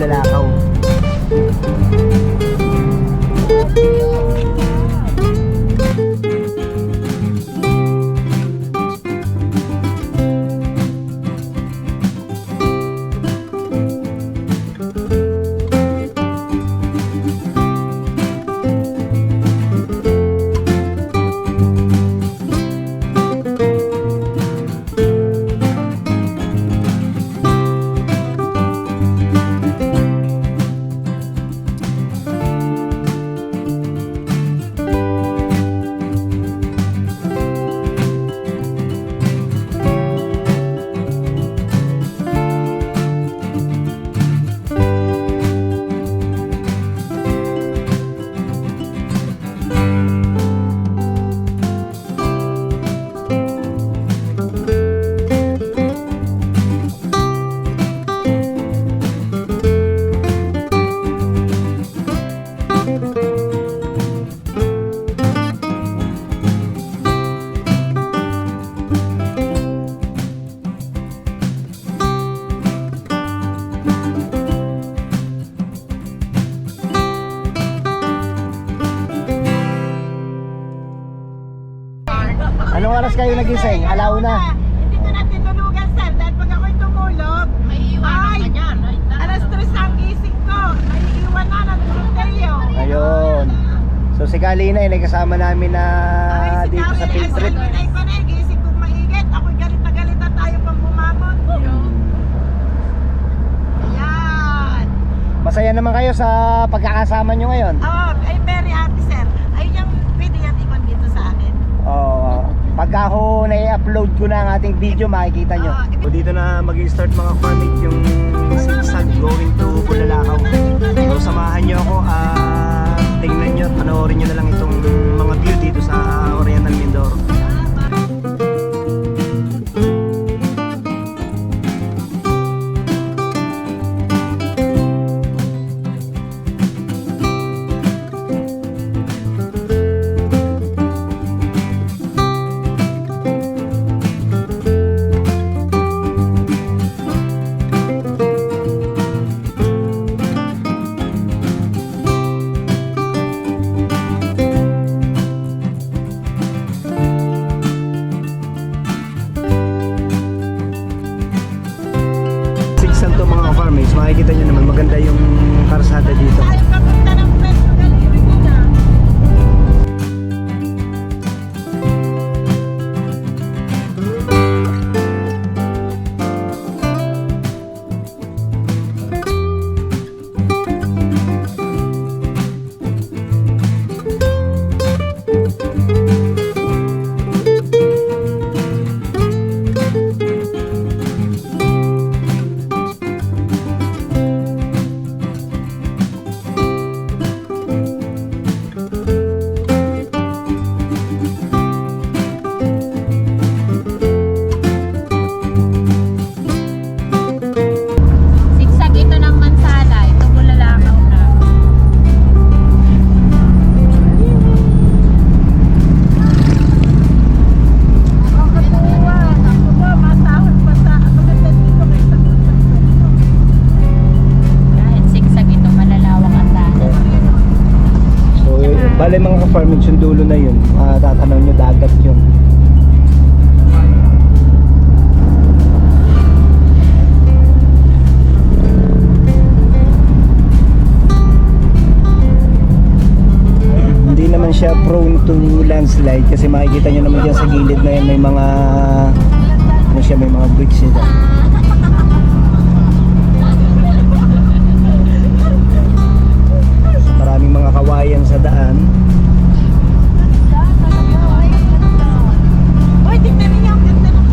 Bulalakaw. Anong oras kayo nagising? Alauna. Hindi ko na tinulugan, sir. Dahil pag ako'y tumulog, alas 3 ang gising ko. Naiiwan na ng Truteo. Ayun. So si Kalina ay kasama namin na dito sa field trip. Ay, panay, gising kong maigit. Ako'y galit na galit na tayo pang bumamon. Ayan. Masaya naman kayo sa pagkakasama nyo ngayon. Oh, ay very happy, sir. Ay, yung pwede yan ikon dito sa akin. Oo. Pagka ho na-upload ko na ang ating video, makikita nyo. So dito na mag-start mga farming yung zigzag going to Bulalakaw. So samahan nyo ako at tingnan nyo, panoorin nyo na lang itong mga view dito sa Oriental Mindoro. Makikita nyo naman maganda yung karsada dito. Tayo papunta ng pwesto galing na. Bale mga ka-farming, yung dulo na yun, tatanaw nyo dagat yun. Hindi naman siya prone to landslide kasi makikita nyo naman dyan sa gilid na yan may mga ano siya, may mga bricks siya. Maraming mga kawayan sa daan. Uy, tignan niyo ang ganda ng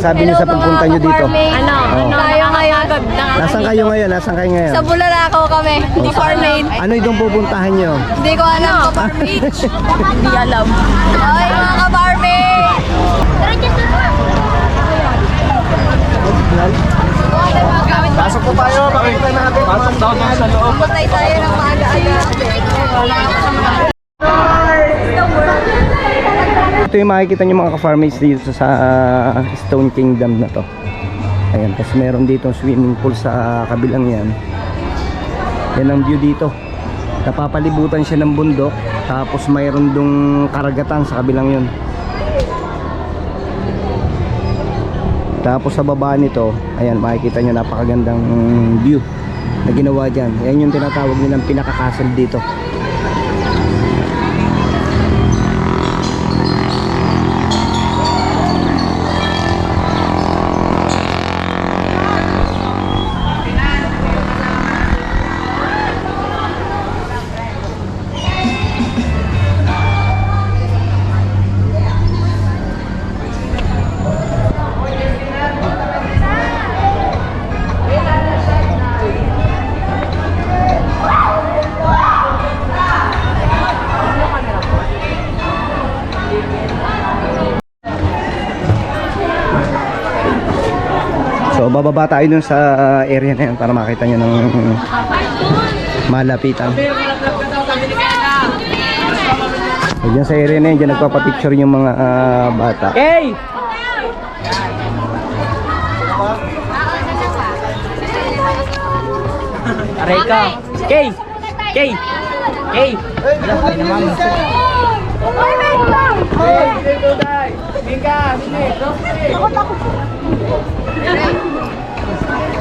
masasabi niyo sa pagpunta niyo dito? Ano? Oh. Tayo ngayon. Nasaan kayo ngayon? Nasaan kayo ngayon? Sa Bularakaw kami. Hindi farming. Ano itong pupuntahan niyo? Hindi ko alam. Farm beach. Hindi alam. Ay, mga ka-farming! Tara, dyan Pasok po tayo, pakita natin. Pasok daw sa loob. Matay tayo ng maaga-aga. Ito yung makikita nyo mga ka-farmates dito sa Stone Kingdom na to. Ayan, tapos meron dito swimming pool sa kabilang yan. Yan ang view dito. Napapalibutan siya ng bundok, tapos mayroon dong karagatan sa kabilang yun. Tapos sa baba nito, ayan, makikita nyo napakagandang view na ginawa dyan. Yan yung tinatawag nilang pinaka-castle dito. So bababa tayo dun sa area na yan para makita nyo ng malapitan. So dyan sa area na yan, dyan nagpapapicture yung mga bata. Hey! Aray ka. Kay! Kay! Kay!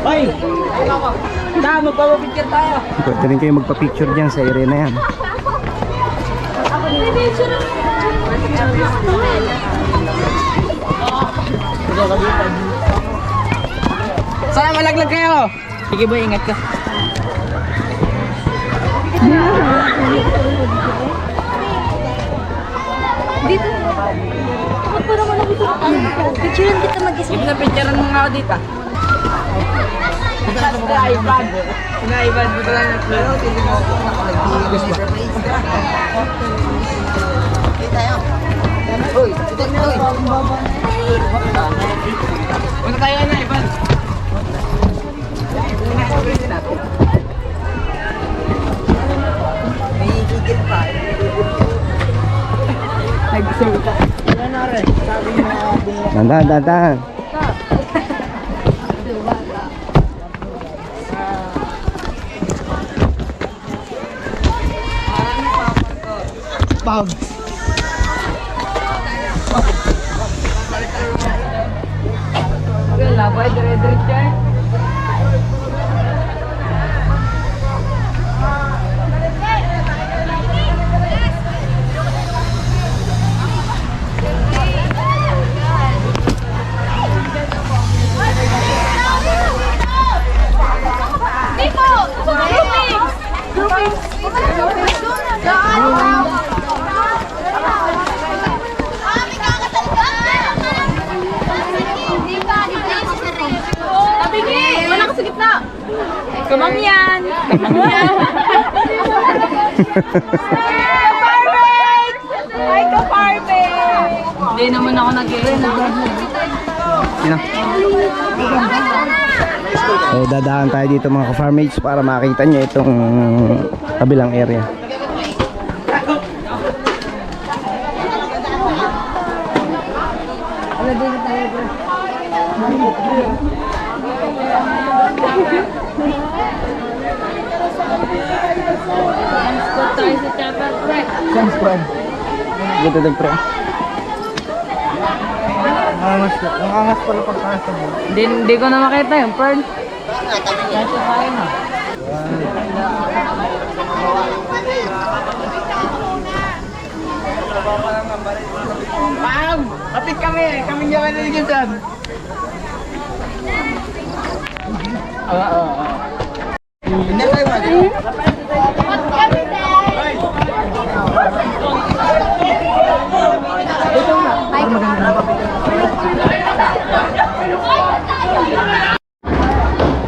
Hoy! Tama, magpapapicture tayo. Pwede rin kayo magpapicture dyan sa area na yan. Sana malaglag kayo. Sige boy, ingat ka. Dito. Ako parang wala dito. Picturean kita mag-isa. Sige na, picturean mo nga ako dito. Ivan. Ivan, buto lang na klaro. Hindi mo ako nakalagigis ba? Uy, ito. Punta tayo na, Ivan. May gigil pa. Nag-serve ka. Yan na rin. Sabi mo Dandan, dandan. Bag. Wala ba? Dire-diretso eh. Kamang yan! Ka-farming! Ay, ka-farming! Hindi naman ako Sino? So dadaan tayo dito mga ka-farmates para makita nyo itong kabilang area. Thanks, Fred. Ganda ng pre. Ang angas pala pagkakas mo. Hindi ko na makita yung pearl. Ma'am! Kapit kami! Kami niya kayo naligitan! Oo. Hindi kayo mali. Hi,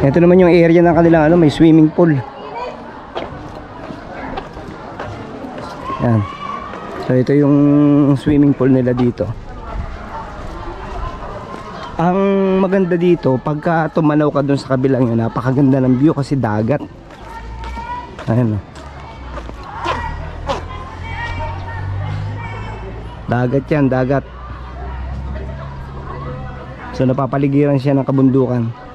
Ito naman yung area ng kanilang ano, may swimming pool. Yan. So ito yung swimming pool nila dito. Ang maganda dito, pagka tumanaw ka dun sa kabilang yun, napakaganda ng view kasi dagat. Ayan o. Dagat yan, dagat. So napapaligiran siya ng kabundukan.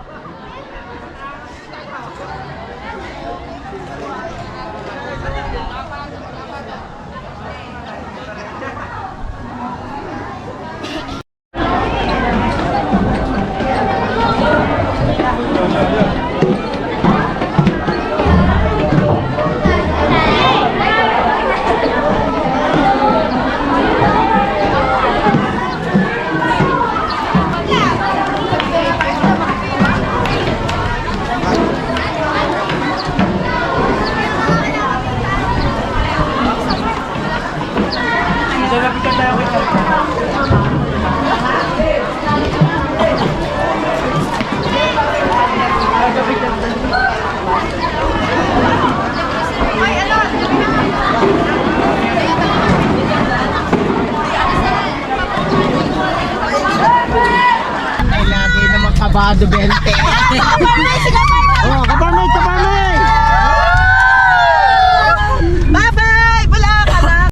Ay, lagi naman kabado 20. Oh, kaparmate, kaparmate!